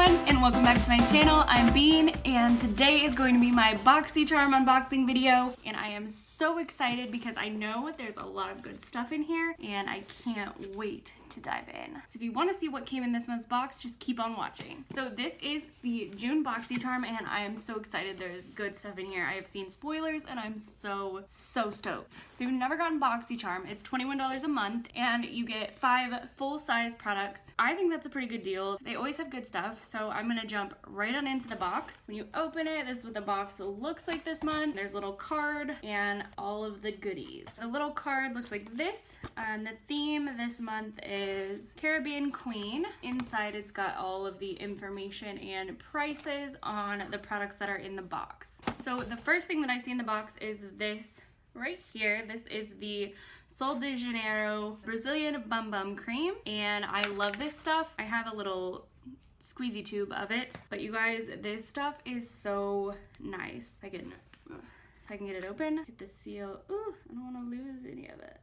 everyone, and welcome back to my channel. I'm Bean, and today is going to be my Boxycharm unboxing video, and I am so excited because I know there's a lot of good stuff in here, and I can't wait to dive in. So if you want to see what came in this month's box, just keep on watching. So this is the June Boxycharm, and I am so excited. There's good stuff in here. I have seen spoilers, and I'm so stoked. So if you've never gotten Boxycharm, it's $21 a month, and you get 5 full-size products. I think that's a pretty good deal. They always have good stuff, so I'm gonna jump right on into the box. When you open it, this is what the box looks like this month. There's a little card and all of the goodies. The little card looks like this, and the theme this month is Caribbean Queen. Inside it's got all of the information and prices on the products that are in the box. So the first thing that I see in the box is this right here. This is the Sol de Janeiro Brazilian Bum Bum Cream, and I love this stuff. I have a little squeezy tube of it, but you guys, this stuff is so nice. If I can get it open, get the seal. Ooh, I don't want to lose any of it.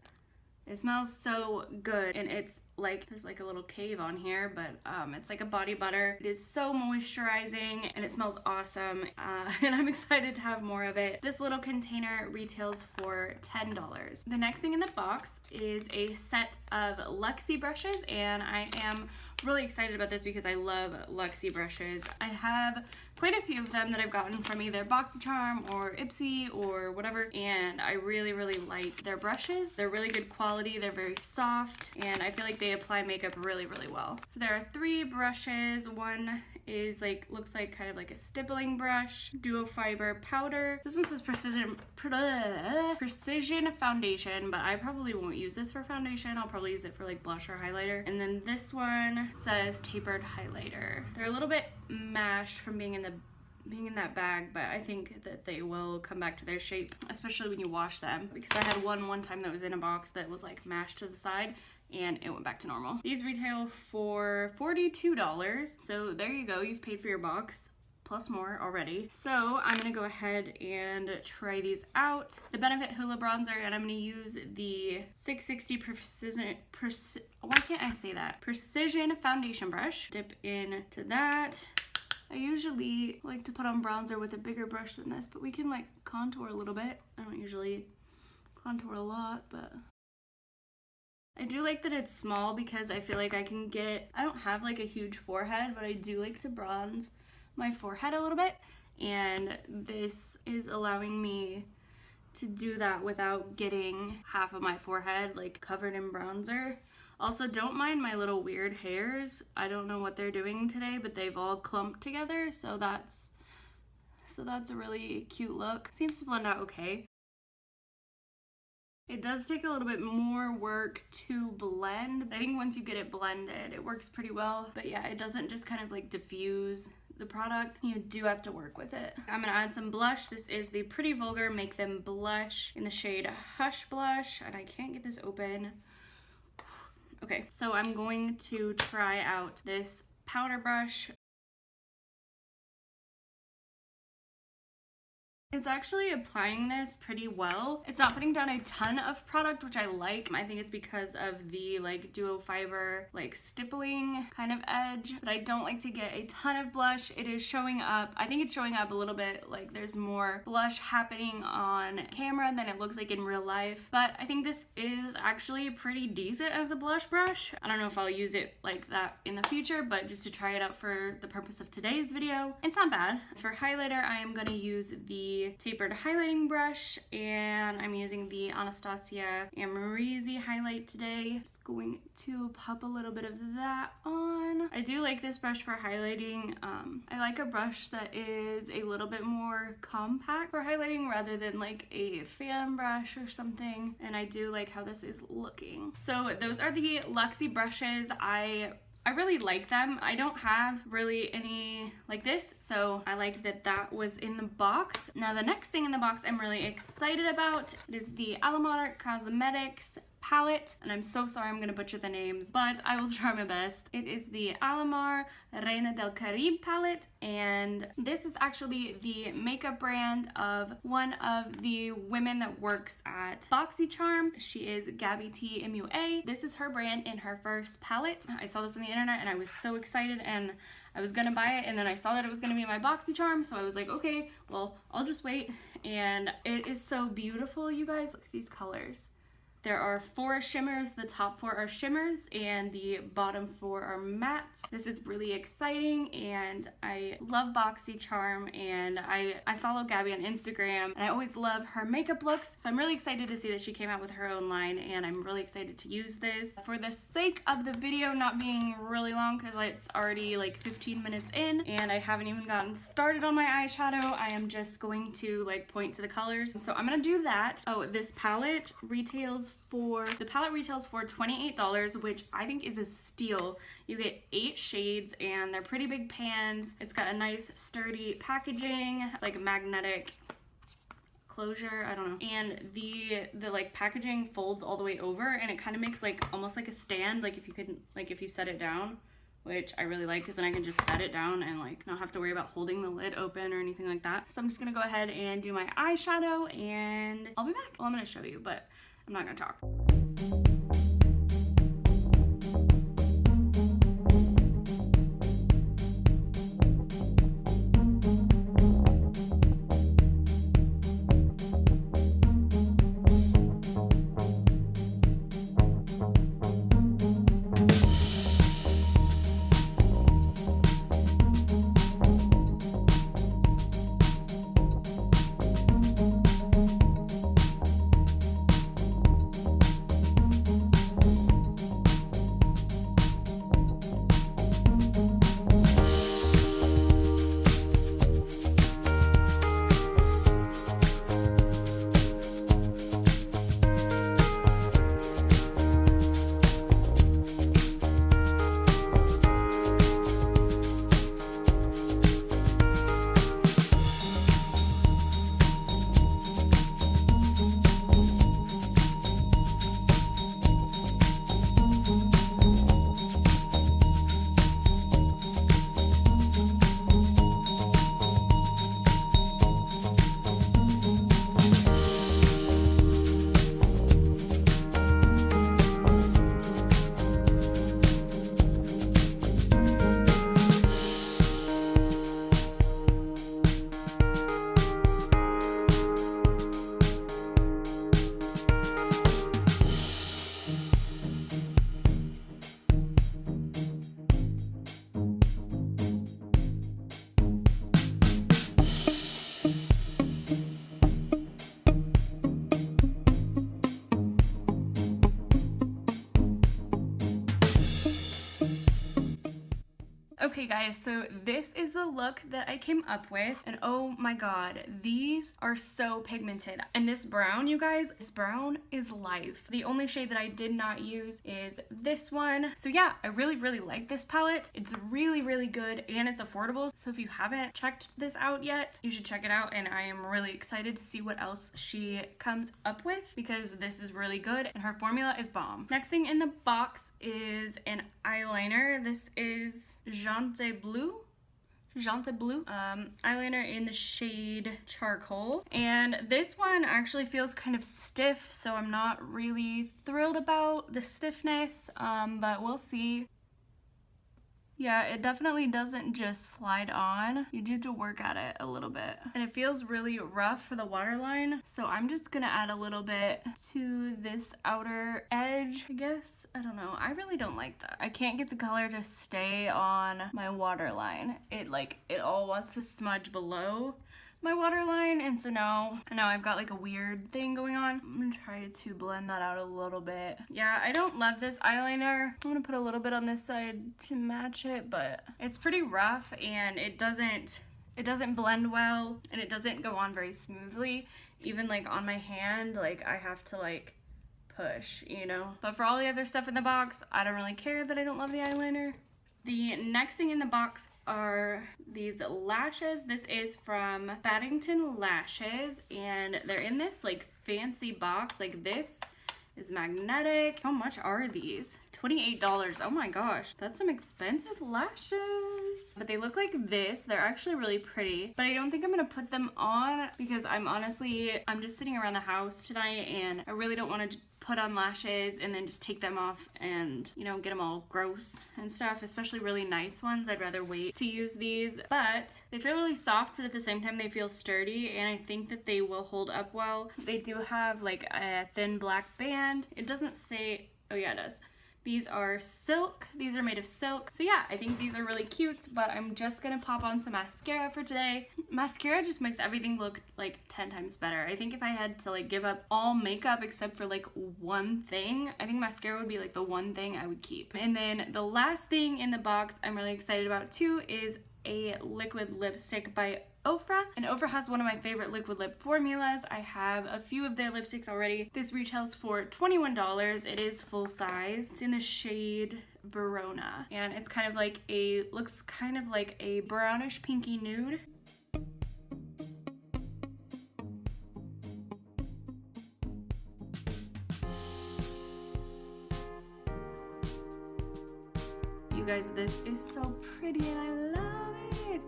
It smells so good, and it's like there's like a little cave on here, but it's like a body butter. It is so moisturizing, and it smells awesome, and I'm excited to have more of it. This little container retails for $10. The next thing in the box is a set of Luxie brushes, and I am really excited about this because I love Luxie brushes. I have quite a few of them that I've gotten from either Boxycharm or Ipsy or whatever, and I really like their brushes. They're really good quality, they're very soft, and I feel like they apply makeup really well. So there are 3 brushes. One is looks like kind of like a stippling brush, duo fiber powder. This one says precision foundation, but I probably won't use this for foundation. I'll probably use it for like blush or highlighter. And then this one says tapered highlighter. They're a little bit mashed from being in that bag, but I think that they will come back to their shape, especially when you wash them, because I had one time that was in a box that was like mashed to the side and it went back to normal. These retail for $42, so there you go, you've paid for your box plus more already. So I'm gonna go ahead and try these out. The Benefit Hoola bronzer, and I'm gonna use the 660 Precision foundation brush. Dip into that. I usually like to put on bronzer with a bigger brush than this, but we can like contour a little bit. I don't usually contour a lot, but I do like that it's small because I feel like I don't have like a huge forehead, but I do like to bronze my forehead a little bit, and this is allowing me to do that without getting half of my forehead like covered in bronzer. Also, don't mind my little weird hairs. I don't know what they're doing today, but they've all clumped together, so that's a really cute look. Seems to blend out okay. It does take a little bit more work to blend, but I think once you get it blended, it works pretty well. But yeah, it doesn't just kind of like diffuse the product. You do have to work with it. I'm gonna add some blush. This is the Pretty Vulgar Make Them Blush in the shade Hush Blush, and I can't get this open. Okay, so I'm going to try out this powder brush. It's actually applying this pretty well. It's not putting down a ton of product, which I like. I think it's because of the like duo fiber, like stippling kind of edge, but I don't like to get a ton of blush. It is showing up. I think it's showing up a little bit like there's more blush happening on camera than it looks like in real life, but I think this is actually pretty decent as a blush brush. I don't know if I'll use it like that in the future, but just to try it out for the purpose of today's video, it's not bad. For highlighter, I am gonna use the tapered highlighting brush, and I'm using the Anastasia Amorisi highlight today. Just going to pop a little bit of that on. I do like this brush for highlighting. I like a brush that is a little bit more compact for highlighting rather than like a fan brush or something, and I do like how this is looking. So those are the Luxie brushes. I really like them. I don't have really any like this, so I like that that was in the box. Now the next thing in the box I'm really excited about is the Alamar Cosmetics palette, and I'm so sorry I'm gonna butcher the names, but I will try my best. It is the Alamar Reina del Caribe palette, and this is actually the makeup brand of one of the women that works at Boxycharm. She is Gabby T MUA. This is her brand in her first palette. I saw this on the internet and I was so excited, and I was gonna buy it, and then I saw that it was gonna be my Boxycharm, so I was like, okay, well, I'll just wait. And it is so beautiful, you guys. Look at these colors. There are 4 shimmers. The top 4 are shimmers and the bottom 4 are mattes. This is really exciting, and I love Boxycharm, and I follow Gabby on Instagram, and I always love her makeup looks. So I'm really excited to see that she came out with her own line, and I'm really excited to use this. For the sake of the video not being really long, because it's already like 15 minutes in and I haven't even gotten started on my eyeshadow, I am just going to like point to the colors. So I'm gonna do that. Oh, this palette retails for $28, which I think is a steal. You get 8 shades and they're pretty big pans. It's got a nice sturdy packaging, like magnetic closure, I don't know. And the like packaging folds all the way over, and it kind of makes like almost like a stand, like if you set it down, which I really like, because then I can just set it down and like not have to worry about holding the lid open or anything like that. So I'm just gonna go ahead and do my eyeshadow and I'll be back. Well, I'm gonna show you, but I'm not gonna talk. Okay guys, so this is the look that I came up with, and oh my god, these are so pigmented. And this brown, you guys, this brown is life. The only shade that I did not use is this one. So yeah, I really like this palette. It's really good, and it's affordable. So if you haven't checked this out yet, you should check it out, and I am really excited to see what else she comes up with, because this is really good and her formula is bomb. Next thing in the box is an eyeliner. This is Jonteblu eyeliner in the shade Charcoal, and this one actually feels kind of stiff, so I'm not really thrilled about the stiffness, but we'll see. Yeah, it definitely doesn't just slide on. You do have to work at it a little bit. And it feels really rough for the waterline. So I'm just gonna add a little bit to this outer edge, I guess. I don't know. I really don't like that. I can't get the color to stay on my waterline. It all wants to smudge below my waterline, and so now I've got like a weird thing going on. I'm gonna try to blend that out a little bit. Yeah, I don't love this eyeliner. I'm gonna put a little bit on this side to match it, but it's pretty rough, and it doesn't blend well, and it doesn't go on very smoothly. Even like on my hand, like I have to like push, you know? But for all the other stuff in the box, I don't really care that I don't love the eyeliner. The next thing in the box are these lashes. This is from Battington Lashes, and they're in this like fancy box. Like this is magnetic. How much are these? $28. Oh my gosh, that's some expensive lashes. But they look like this. They're actually really pretty, but I don't think I'm gonna put them on because I'm just sitting around the house tonight and I really don't want to put on lashes and then just take them off and, you know, get them all gross and stuff, especially really nice ones. I'd rather wait to use these, but they feel really soft, but at the same time they feel sturdy, and I think that they will hold up well. They do have like a thin black band. It doesn't say, oh yeah, it does. These are silk. These are made of silk. So yeah, I think these are really cute, but I'm just gonna pop on some mascara for today. Mascara just makes everything look like 10 times better. I think if I had to like give up all makeup except for like one thing, I think mascara would be like the one thing I would keep. And then the last thing in the box I'm really excited about too is a liquid lipstick by Ofra, and Ofra has one of my favorite liquid lip formulas. I have a few of their lipsticks already. This retails for $21. It is full size. It's in the shade Verona, and it's kind of like looks kind of like a brownish pinky nude. You guys, this is so pretty and I love it.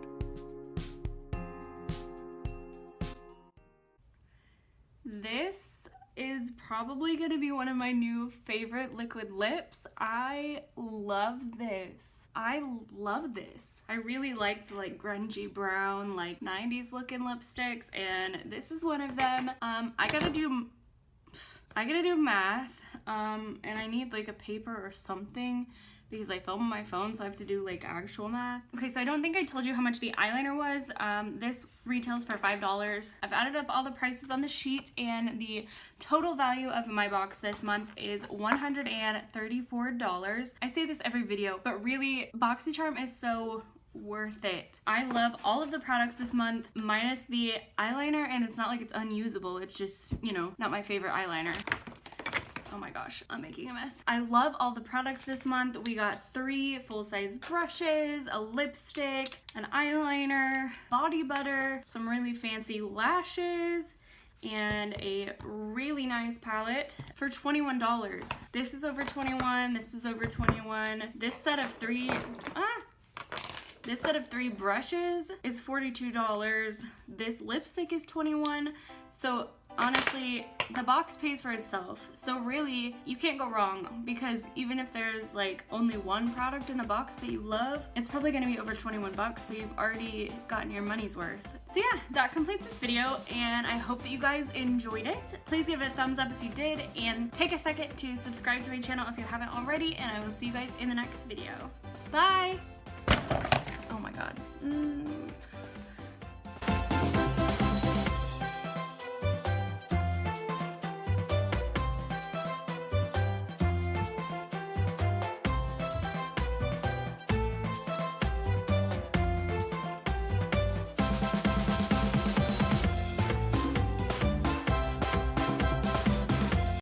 This is probably gonna be one of my new favorite liquid lips. I love this. I love this. I really like the like grungy brown, like 90s looking lipsticks, and this is one of them. I gotta do math, and I need like a paper or something because I film on my phone, so I have to do like actual math. Okay, so I don't think I told you how much the eyeliner was. This retails for $5. I've added up all the prices on the sheet, and the total value of my box this month is $134. I say this every video, but really, Boxycharm is so worth it. I love all of the products this month, minus the eyeliner, and it's not like it's unusable. It's just, you know, not my favorite eyeliner. Oh my gosh, I'm making a mess. I love all the products this month. We got 3 full-size brushes, a lipstick, an eyeliner, body butter, some really fancy lashes, and a really nice palette for $21. This is over $21, this is over $21. This set of 3 brushes is $42. This lipstick is $21. So honestly, the box pays for itself. So really, you can't go wrong, because even if there's like only one product in the box that you love, it's probably gonna be over 21 bucks, so you've already gotten your money's worth. So yeah, that completes this video, and I hope that you guys enjoyed it. Please give it a thumbs up if you did, and take a second to subscribe to my channel if you haven't already, and I will see you guys in the next video. Bye! Oh my god.